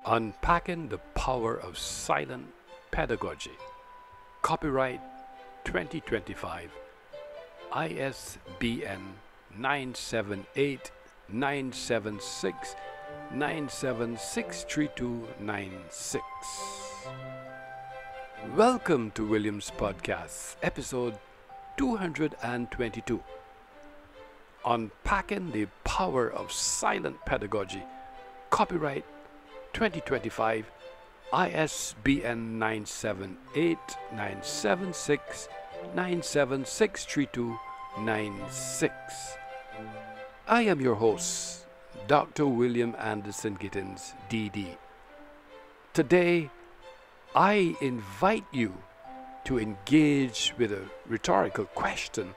Unpacking the Power of Silent Pedagogy. Copyright 2025. ISBN 978-976-9763296. Welcome to Williams Podcast, episode 222. Unpacking the Power of Silent Pedagogy. Copyright 2025, ISBN 978-976-9763296. I am your host, Dr. William Anderson Gittins, DD. Today, I invite you to engage with a rhetorical question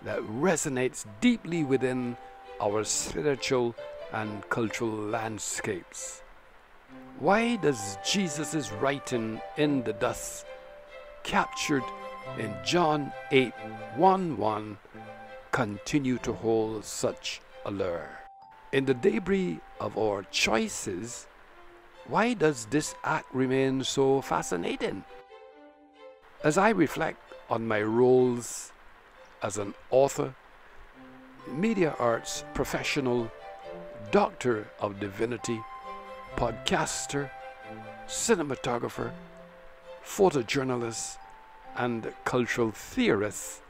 that resonates deeply within our spiritual and cultural landscapes. Why does Jesus' writing in the dust, captured in John 8:1-1, continue to hold such allure? In the debris of our choices, why does this act remain so fascinating? As I reflect on my roles as an author, media arts professional, doctor of divinity, podcaster, cinematographer, photojournalist, and cultural theorist,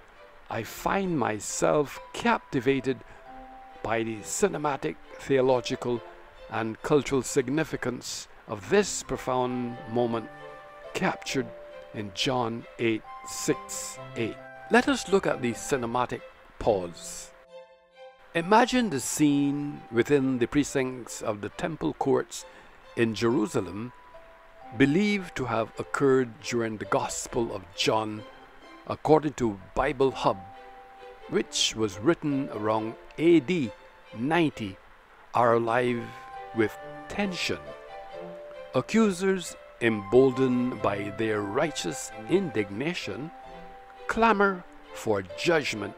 I find myself captivated by the cinematic, theological, and cultural significance of this profound moment captured in John 8:6-8. Let us look at the cinematic pause. Imagine the scene within the precincts of the temple courts in Jerusalem, believed to have occurred during the Gospel of John, according to Bible Hub, which was written around AD 90, are alive with tension. Accusers, emboldened by their righteous indignation, clamor for judgment,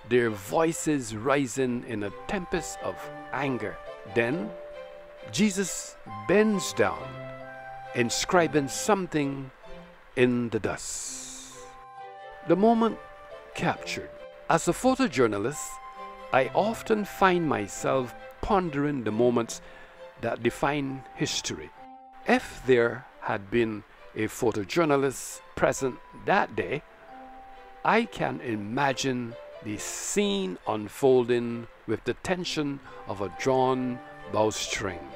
their voices rising in a tempest of anger. Then Jesus bends down, inscribing something in the dust. The moment captured. As a photojournalist, I often find myself pondering the moments that define history. If there had been a photojournalist present that day, I can imagine the scene unfolding with the tension of a drawn bowstring.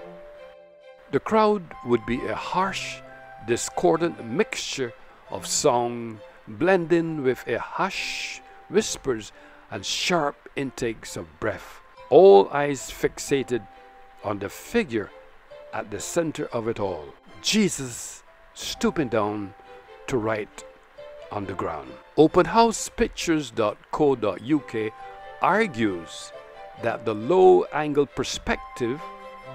The crowd would be a harsh, discordant mixture of song blending with a hush, whispers, and sharp intakes of breath. All eyes fixated on the figure at the center of it all, Jesus stooping down to write on the ground. Openhousepictures.co.uk argues that the low-angle perspective,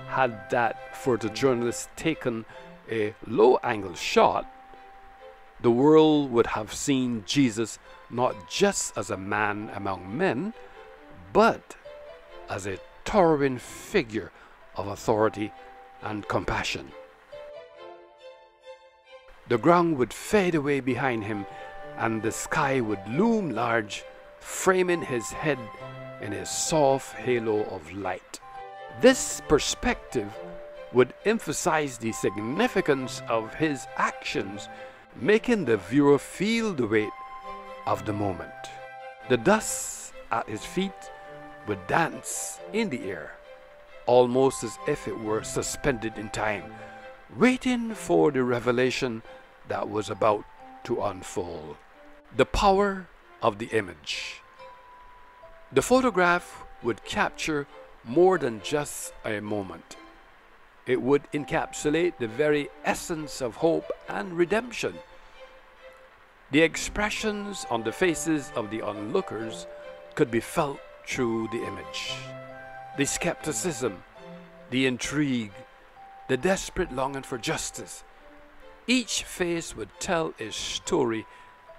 had that photojournalist taken a low-angle shot, the world would have seen Jesus not just as a man among men, but as a towering figure of authority and compassion. The ground would fade away behind him, and the sky would loom large, framing his head in a soft halo of light. This perspective would emphasize the significance of his actions, making the viewer feel the weight of the moment. The dust at his feet would dance in the air, almost as if it were suspended in time, waiting for the revelation that was about to unfold. The power of the image. The photograph would capture more than just a moment. It would encapsulate the very essence of hope and redemption. The expressions on the faces of the onlookers could be felt through the image. The skepticism, the intrigue, the desperate longing for justice. Each face would tell a story,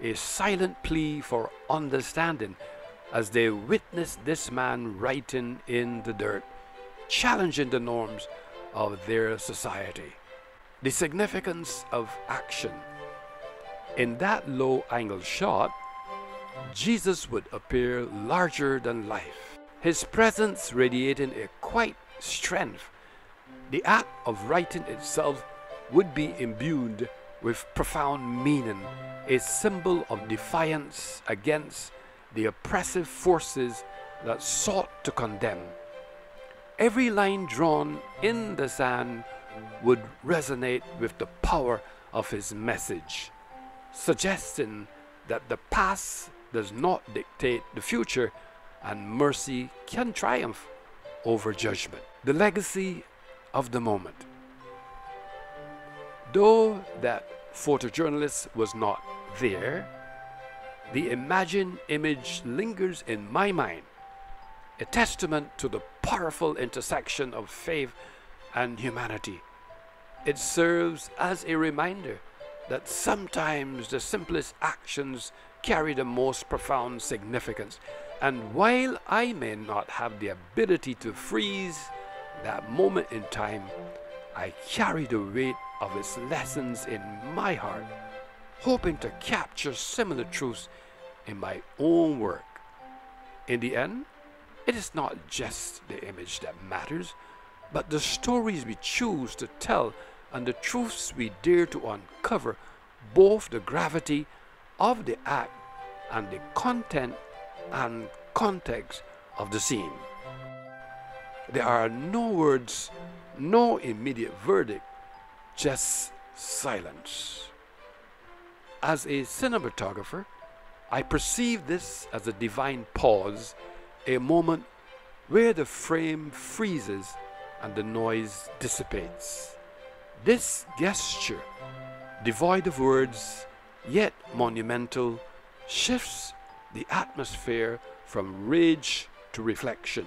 a silent plea for understanding, as they witnessed this man writing in the dirt, challenging the norms of their society. The significance of action. In that low-angle shot, Jesus would appear larger than life, his presence radiating a quiet strength. The act of writing itself would be imbued with profound meaning, a symbol of defiance against the oppressive forces that sought to condemn. Every line drawn in the sand would resonate with the power of his message, suggesting that the past does not dictate the future and mercy can triumph over judgment. The legacy of the moment. Though that photojournalist was not there, the imagined image lingers in my mind, a testament to the powerful intersection of faith and humanity. It serves as a reminder that sometimes the simplest actions carry the most profound significance. And while I may not have the ability to freeze that moment in time, I carry the weight of its lessons in my heart, hoping to capture similar truths in my own work. In the end, it is not just the image that matters, but the stories we choose to tell and the truths we dare to uncover, both the gravity of the act and the content and context of the scene. There are no words, no immediate verdict, just silence. As a cinematographer, I perceive this as a divine pause, a moment where the frame freezes and the noise dissipates. This gesture, devoid of words, yet monumental, shifts the atmosphere from rage to reflection.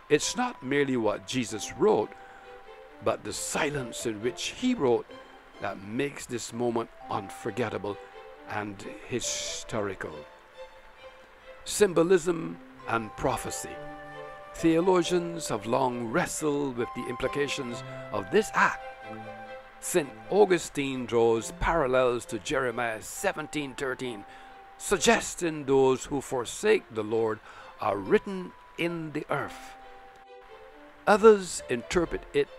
It's not merely what Jesus wrote, but the silence in which he wrote that makes this moment unforgettable and historical. Symbolism and prophecy. Theologians have long wrestled with the implications of this act. St. Augustine draws parallels to Jeremiah 17:13, suggesting those who forsake the Lord are written in the earth. Others interpret it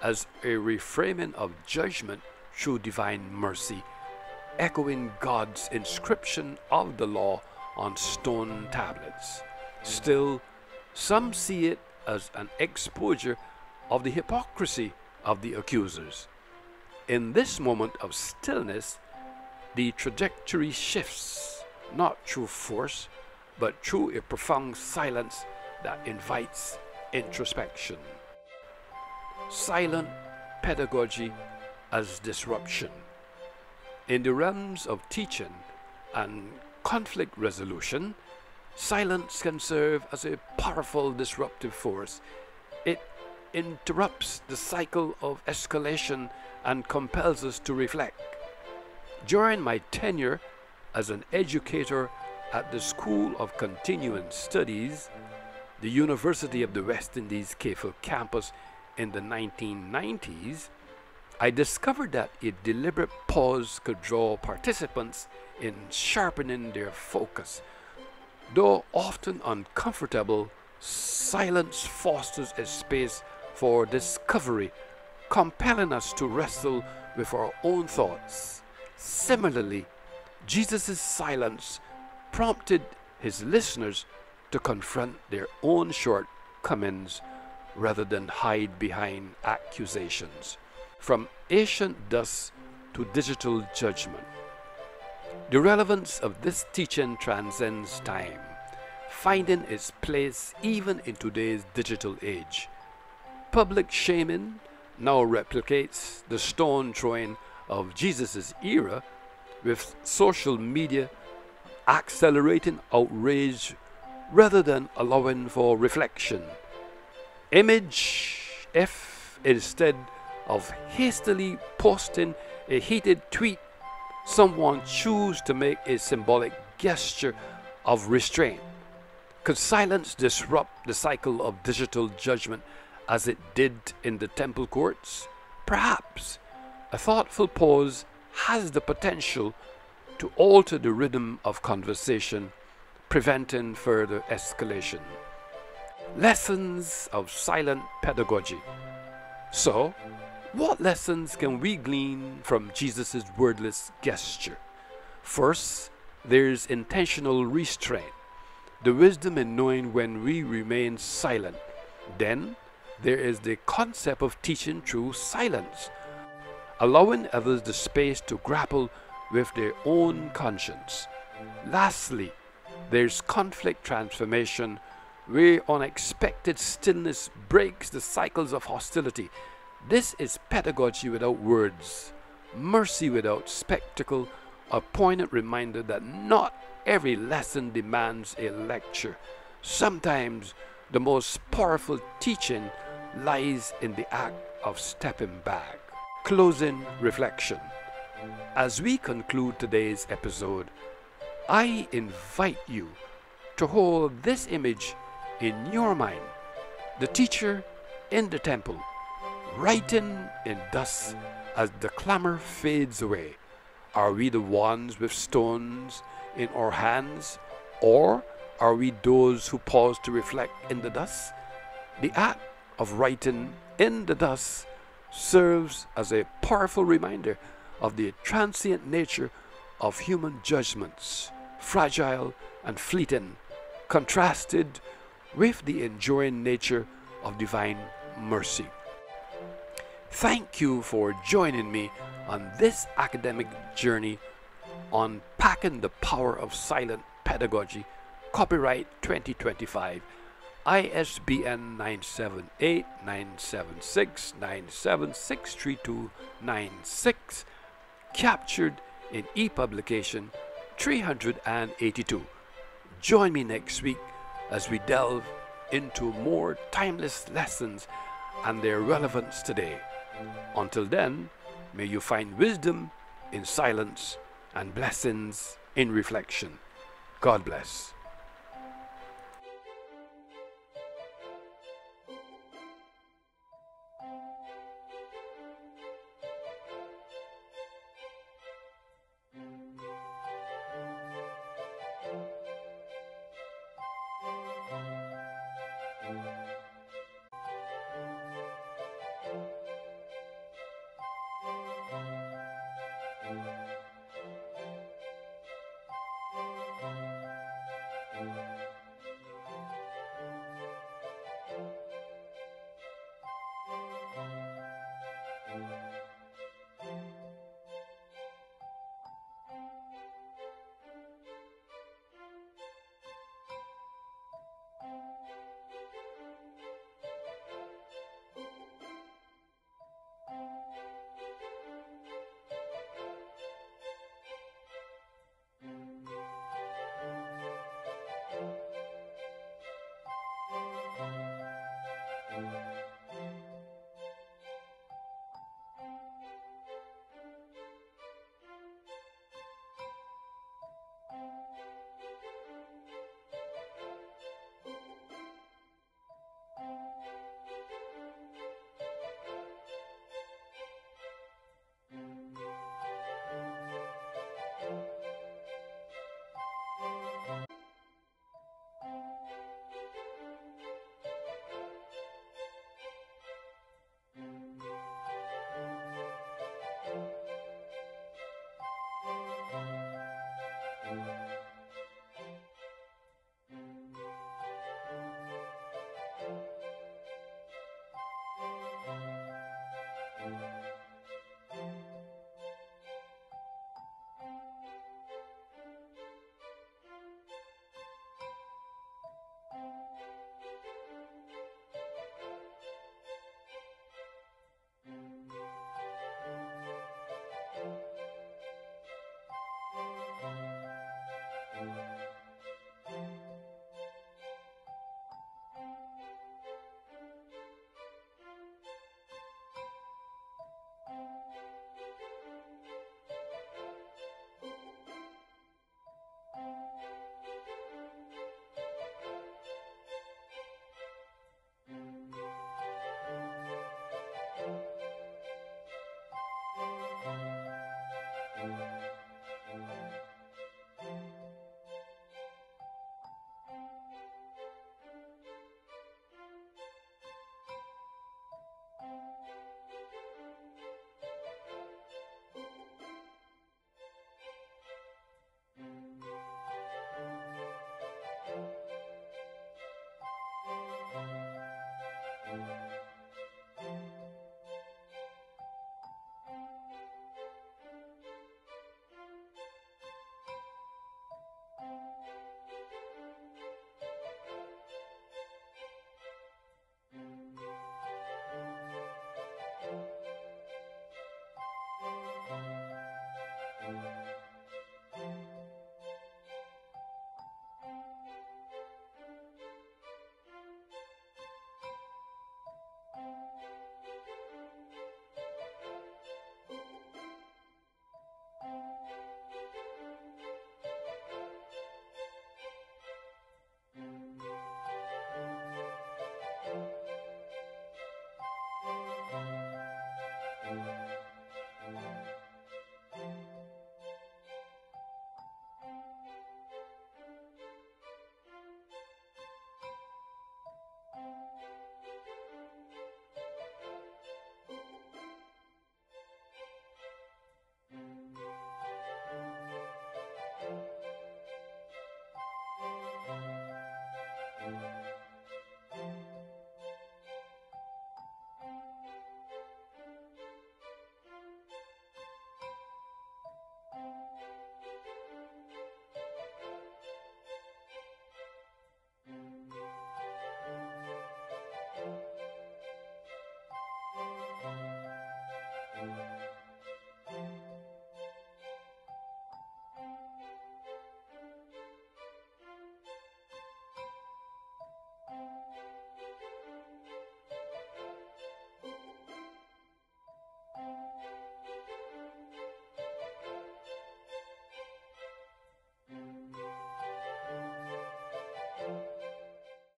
as a reframing of judgment through divine mercy, echoing God's inscription of the law on stone tablets. Still, some see it as an exposure of the hypocrisy of the accusers. In this moment of stillness, the trajectory shifts, not through force, but through a profound silence that invites introspection. Silent pedagogy as disruption. In the realms of teaching and conflict resolution, silence can serve as a powerful disruptive force. It interrupts the cycle of escalation and compels us to reflect. During my tenure as an educator at the School of Continuing Studies, the University of the West Indies CAFL campus in the 1990s, I discovered that a deliberate pause could draw participants in sharpening their focus. Though often uncomfortable, silence fosters a space for discovery, compelling us to wrestle with our own thoughts. Similarly, Jesus' silence prompted his listeners to confront their own shortcomings rather than hide behind accusations. From ancient dust to digital judgment. The relevance of this teaching transcends time, finding its place even in today's digital age. Public shaming now replicates the stone throwing of Jesus' era, with social media accelerating outrage rather than allowing for reflection. Image if instead of hastily posting a heated tweet, someone choose to make a symbolic gesture of restraint. Could silence disrupt the cycle of digital judgment as it did in the temple courts? Perhaps a thoughtful pause has the potential to alter the rhythm of conversation, preventing further escalation. Lessons of silent pedagogy. So, what lessons can we glean from Jesus' wordless gesture? First, there's intentional restraint, the wisdom in knowing when we remain silent. Then, there is the concept of teaching through silence, allowing others the space to grapple with their own conscience. Lastly, there's conflict transformation, where unexpected stillness breaks the cycles of hostility. This is pedagogy without words, mercy without spectacle, a poignant reminder that not every lesson demands a lecture. Sometimes the most powerful teaching lies in the act of stepping back. Closing reflection. As we conclude today's episode, I invite you to hold this image in your mind. The teacher in the temple, writing in dust as the clamor fades away. Are we the ones with stones in our hands, or are we those who pause to reflect in the dust? The act of writing in the dust serves as a powerful reminder of the transient nature of human judgments, fragile and fleeting, contrasted with the enduring nature of divine mercy. Thank you for joining me on this academic journey unpacking the power of silent pedagogy. Copyright 2025, ISBN 978-976-9763296, captured in e-publication 382. Join me next week as we delve into more timeless lessons and their relevance today. Until then, may you find wisdom in silence and blessings in reflection. God bless.